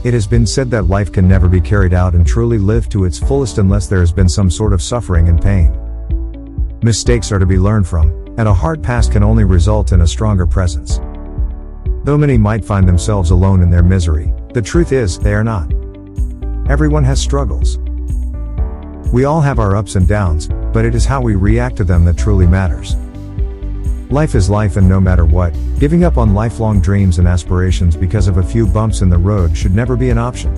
It has been said that life can never be carried out and truly lived to its fullest unless there has been some sort of suffering and pain. Mistakes are to be learned from, and a hard past can only result in a stronger presence. Though many might find themselves alone in their misery, the truth is, they are not. Everyone has struggles. We all have our ups and downs, but it is how we react to them that truly matters. Life is life, and no matter what, giving up on lifelong dreams and aspirations because of a few bumps in the road should never be an option.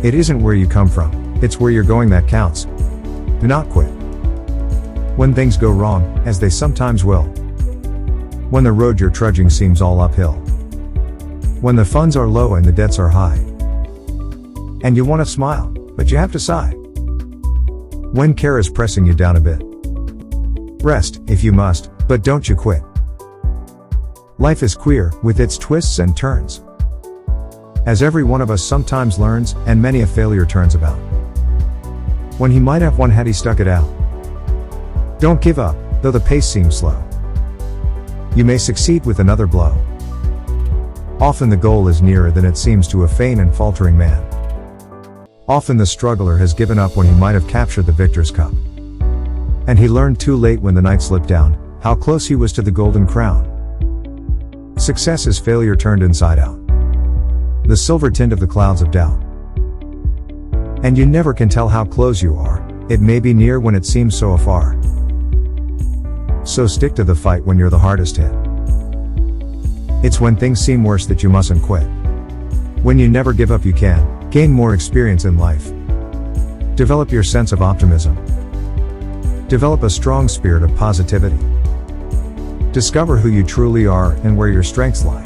It isn't where you come from, it's where you're going that counts. Do not quit. When things go wrong, as they sometimes will. When the road you're trudging seems all uphill. When the funds are low and the debts are high. And you want to smile, but you have to sigh. When care is pressing you down a bit. Rest, if you must, but don't you quit. Life is queer, with its twists and turns. As every one of us sometimes learns, and many a failure turns about. When he might have won had he stuck it out. Don't give up, though the pace seems slow. You may succeed with another blow. Often the goal is nearer than it seems to a faint and faltering man. Often the struggler has given up when he might have captured the victor's cup. And he learned too late when the night slipped down, how close he was to the golden crown. Success is failure turned inside out. The silver tint of the clouds of doubt. And you never can tell how close you are, it may be near when it seems so afar. So stick to the fight when you're the hardest hit. It's when things seem worse that you mustn't quit. When you never give up you can gain more experience in life. Develop your sense of optimism. Develop a strong spirit of positivity. Discover who you truly are and where your strengths lie.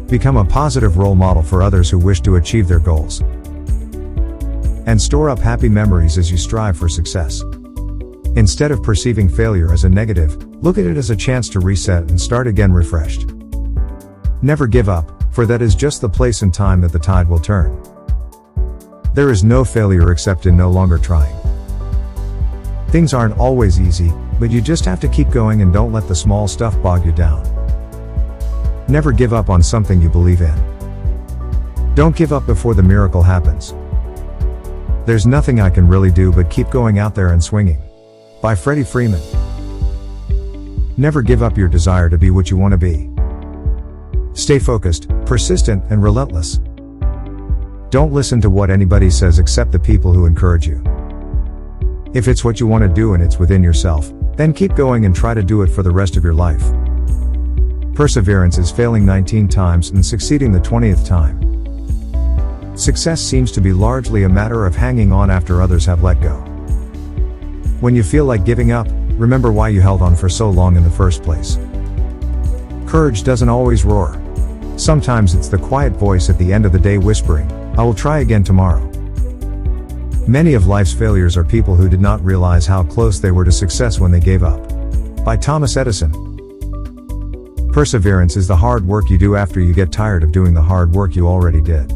Become a positive role model for others who wish to achieve their goals. And store up happy memories as you strive for success. Instead of perceiving failure as a negative, look at it as a chance to reset and start again refreshed. Never give up, for that is just the place and time that the tide will turn. There is no failure except in no longer trying. Things aren't always easy, but you just have to keep going and don't let the small stuff bog you down. Never give up on something you believe in. Don't give up before the miracle happens. There's nothing I can really do but keep going out there and swinging. By Freddie Freeman. Never give up your desire to be what you want to be. Stay focused, persistent, and relentless. Don't listen to what anybody says except the people who encourage you. If it's what you want to do and it's within yourself, then keep going and try to do it for the rest of your life. Perseverance is failing 19 times and succeeding the 20th time. Success seems to be largely a matter of hanging on after others have let go. When you feel like giving up, remember why you held on for so long in the first place. Courage doesn't always roar. Sometimes it's the quiet voice at the end of the day whispering, "I will try again tomorrow." Many of life's failures are people who did not realize how close they were to success when they gave up. By Thomas Edison. Perseverance is the hard work you do after you get tired of doing the hard work you already did.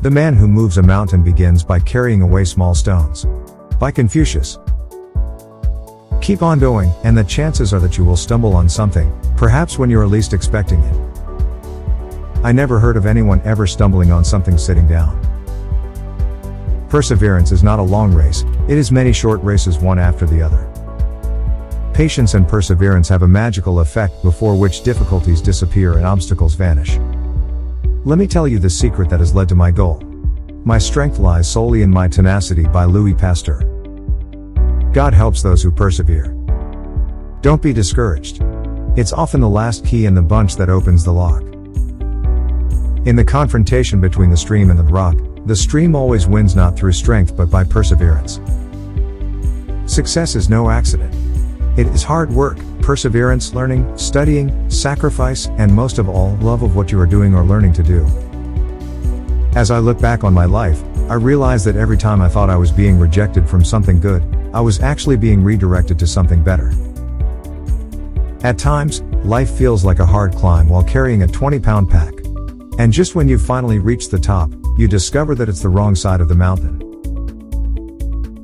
The man who moves a mountain begins by carrying away small stones. By Confucius. Keep on going, and the chances are that you will stumble on something, perhaps when you are least expecting it. I never heard of anyone ever stumbling on something sitting down. Perseverance is not a long race, it is many short races one after the other. Patience and perseverance have a magical effect before which difficulties disappear and obstacles vanish. Let me tell you the secret that has led to my goal. My strength lies solely in my tenacity. By Louis Pasteur. God helps those who persevere. Don't be discouraged. It's often the last key in the bunch that opens the lock. In the confrontation between the stream and the rock, the stream always wins not through strength but by perseverance. Success is no accident. It is hard work, perseverance, learning, studying, sacrifice, and most of all, love of what you are doing or learning to do. As I look back on my life, I realize that every time I thought I was being rejected from something good, I was actually being redirected to something better. At times, life feels like a hard climb while carrying a 20-pound pack. And just when you finally reach the top, you discover that it's the wrong side of the mountain.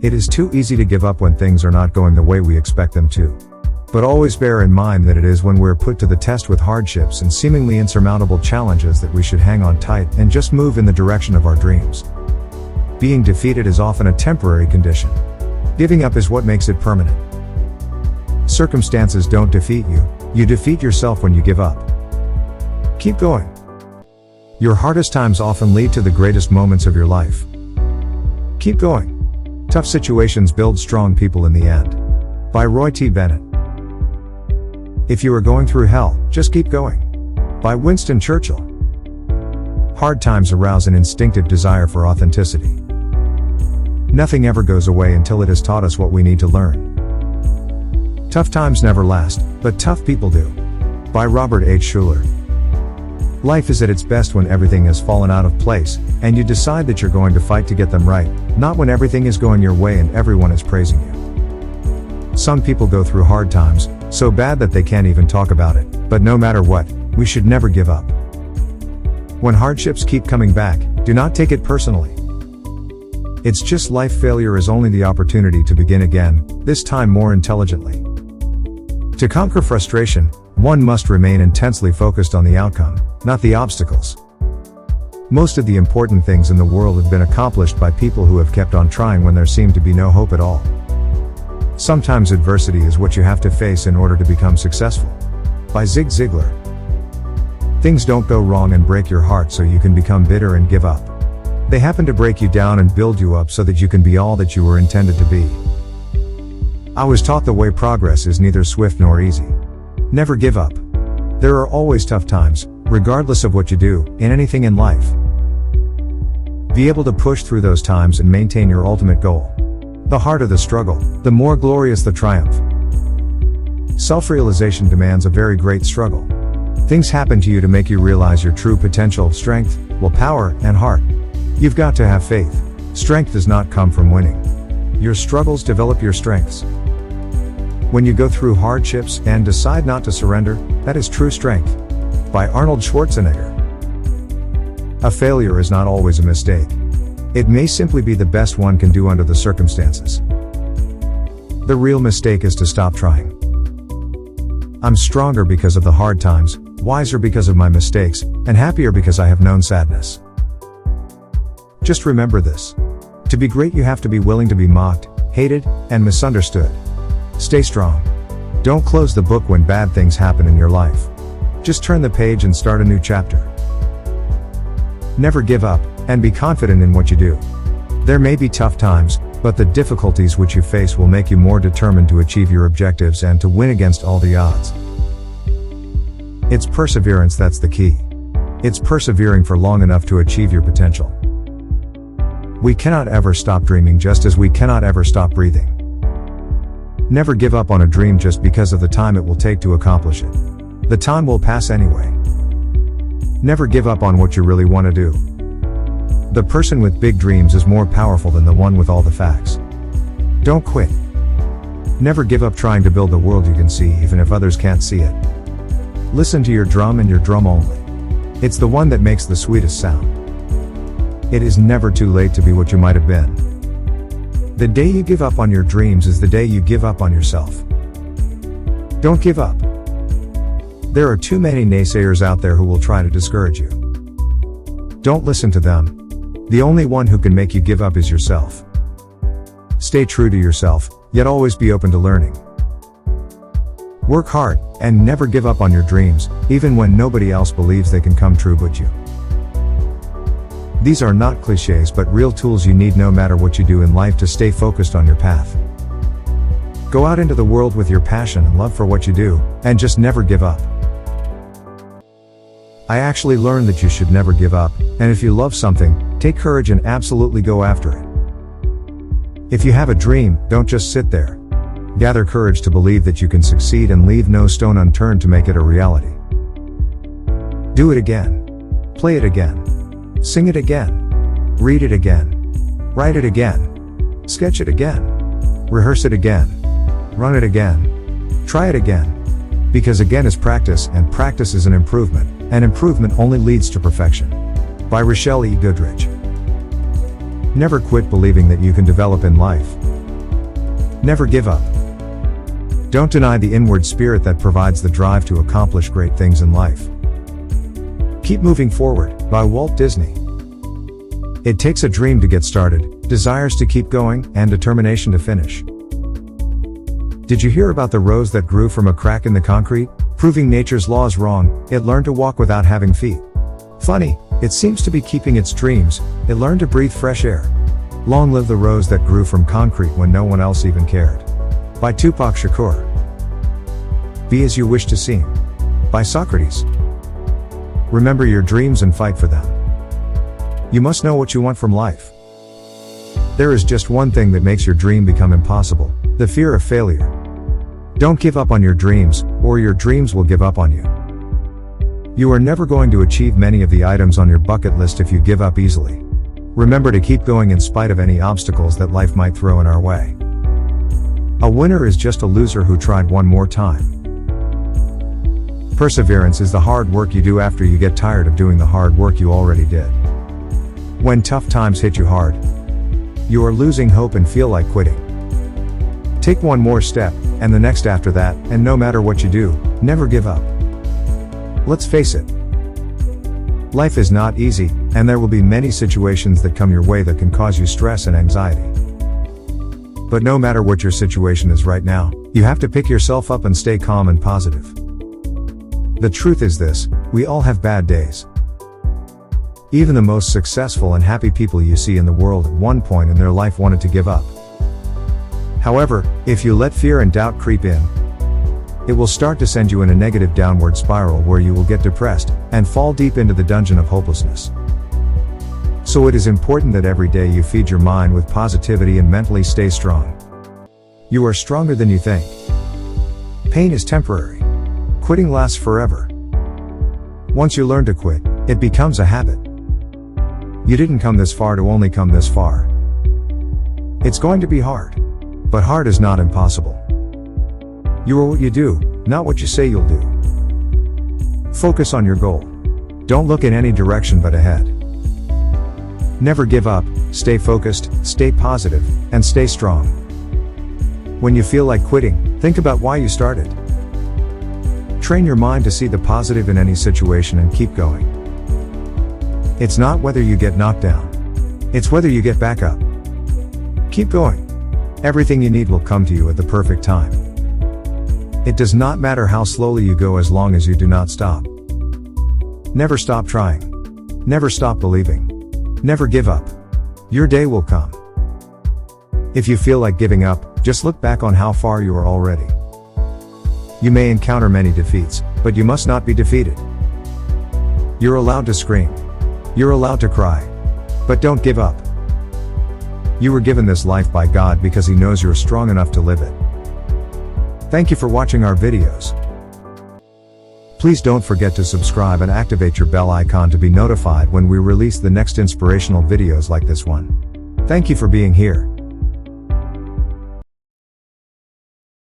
It is too easy to give up when things are not going the way we expect them to. But always bear in mind that it is when we're put to the test with hardships and seemingly insurmountable challenges that we should hang on tight and just move in the direction of our dreams. Being defeated is often a temporary condition. Giving up is what makes it permanent. Circumstances don't defeat you, you defeat yourself when you give up. Keep going. Your hardest times often lead to the greatest moments of your life. Keep going. Tough situations build strong people in the end. By Roy T. Bennett. If you are going through hell, just keep going. By Winston Churchill. Hard times arouse an instinctive desire for authenticity. Nothing ever goes away until it has taught us what we need to learn. Tough times never last, but tough people do. By Robert H. Schuller. Life is at its best when everything has fallen out of place, and you decide that you're going to fight to get them right, not when everything is going your way and everyone is praising you. Some people go through hard times, so bad that they can't even talk about it, but no matter what, we should never give up. When hardships keep coming back, do not take it personally. It's just life. Failure is only the opportunity to begin again, this time more intelligently. To conquer frustration, one must remain intensely focused on the outcome, not the obstacles. Most of the important things in the world have been accomplished by people who have kept on trying when there seemed to be no hope at all. Sometimes adversity is what you have to face in order to become successful. By Zig Ziglar. Things don't go wrong and break your heart so you can become bitter and give up. They happen to break you down and build you up so that you can be all that you were intended to be. I was taught the way progress is neither swift nor easy. Never give up. There are always tough times, regardless of what you do, in anything in life. Be able to push through those times and maintain your ultimate goal. The harder the struggle, the more glorious the triumph. Self-realization demands a very great struggle. Things happen to you to make you realize your true potential, strength, willpower, and heart. You've got to have faith. Strength does not come from winning. Your struggles develop your strengths. When you go through hardships and decide not to surrender, that is true strength. By Arnold Schwarzenegger. A failure is not always a mistake. It may simply be the best one can do under the circumstances. The real mistake is to stop trying. I'm stronger because of the hard times, wiser because of my mistakes, and happier because I have known sadness. Just remember this. To be great you have to be willing to be mocked, hated, and misunderstood. Stay strong. Don't close the book when bad things happen in your life. Just turn the page and start a new chapter. Never give up, and be confident in what you do. There may be tough times, but the difficulties which you face will make you more determined to achieve your objectives and to win against all the odds. It's perseverance that's the key. It's persevering for long enough to achieve your potential. We cannot ever stop dreaming, just as we cannot ever stop breathing. Never give up on a dream just because of the time it will take to accomplish it. The time will pass anyway. Never give up on what you really want to do. The person with big dreams is more powerful than the one with all the facts. Don't quit. Never give up trying to build the world you can see, even if others can't see it. Listen to your drum and your drum only. It's the one that makes the sweetest sound. It is never too late to be what you might have been. The day you give up on your dreams is the day you give up on yourself. Don't give up. There are too many naysayers out there who will try to discourage you. Don't listen to them. The only one who can make you give up is yourself. Stay true to yourself, yet always be open to learning. Work hard, and never give up on your dreams, even when nobody else believes they can come true but you. These are not cliches but real tools you need no matter what you do in life to stay focused on your path. Go out into the world with your passion and love for what you do, and just never give up. I actually learned that you should never give up, and if you love something, take courage and absolutely go after it. If you have a dream, don't just sit there. Gather courage to believe that you can succeed and leave no stone unturned to make it a reality. Do it again. Play it again. Sing it again. Read it again. Write it again. Sketch it again. Rehearse it again. Run it again. Try it again. Because again is practice, and practice is an improvement, and improvement only leads to perfection. By Rochelle E. Goodrich. Never quit believing that you can develop in life. Never give up. Don't deny the inward spirit that provides the drive to accomplish great things in life. Keep Moving Forward, by Walt Disney. It takes a dream to get started, desires to keep going, and determination to finish. Did you hear about the rose that grew from a crack in the concrete? Proving nature's laws wrong, it learned to walk without having feet. Funny, it seems to be keeping its dreams, it learned to breathe fresh air. Long live the rose that grew from concrete when no one else even cared. By Tupac Shakur. Be as you wish to seem. By Socrates. Remember your dreams and fight for them. You must know what you want from life. There is just one thing that makes your dream become impossible: the fear of failure. Don't give up on your dreams, or your dreams will give up on you. You are never going to achieve many of the items on your bucket list if you give up easily. Remember to keep going in spite of any obstacles that life might throw in our way. A winner is just a loser who tried one more time. Perseverance is the hard work you do after you get tired of doing the hard work you already did. When tough times hit you hard, you are losing hope and feel like quitting. Take one more step, and the next after that, and no matter what you do, never give up. Let's face it. Life is not easy, and there will be many situations that come your way that can cause you stress and anxiety. But no matter what your situation is right now, you have to pick yourself up and stay calm and positive. The truth is this: we all have bad days. Even the most successful and happy people you see in the world at one point in their life wanted to give up. However, if you let fear and doubt creep in, it will start to send you in a negative downward spiral where you will get depressed and fall deep into the dungeon of hopelessness. So it is important that every day you feed your mind with positivity and mentally stay strong. You are stronger than you think. Pain is temporary. Quitting lasts forever. Once you learn to quit, it becomes a habit. You didn't come this far to only come this far. It's going to be hard. But hard is not impossible. You are what you do, not what you say you'll do. Focus on your goal. Don't look in any direction but ahead. Never give up, stay focused, stay positive, and stay strong. When you feel like quitting, think about why you started. Train your mind to see the positive in any situation and keep going. It's not whether you get knocked down. It's whether you get back up. Keep going. Everything you need will come to you at the perfect time. It does not matter how slowly you go as long as you do not stop. Never stop trying. Never stop believing. Never give up. Your day will come. If you feel like giving up, just look back on how far you are already. You may encounter many defeats, but you must not be defeated. You're allowed to scream. You're allowed to cry. But don't give up. You were given this life by God because He knows you're strong enough to live it. Thank you for watching our videos. Please don't forget to subscribe and activate your bell icon to be notified when we release the next inspirational videos like this one. Thank you for being here.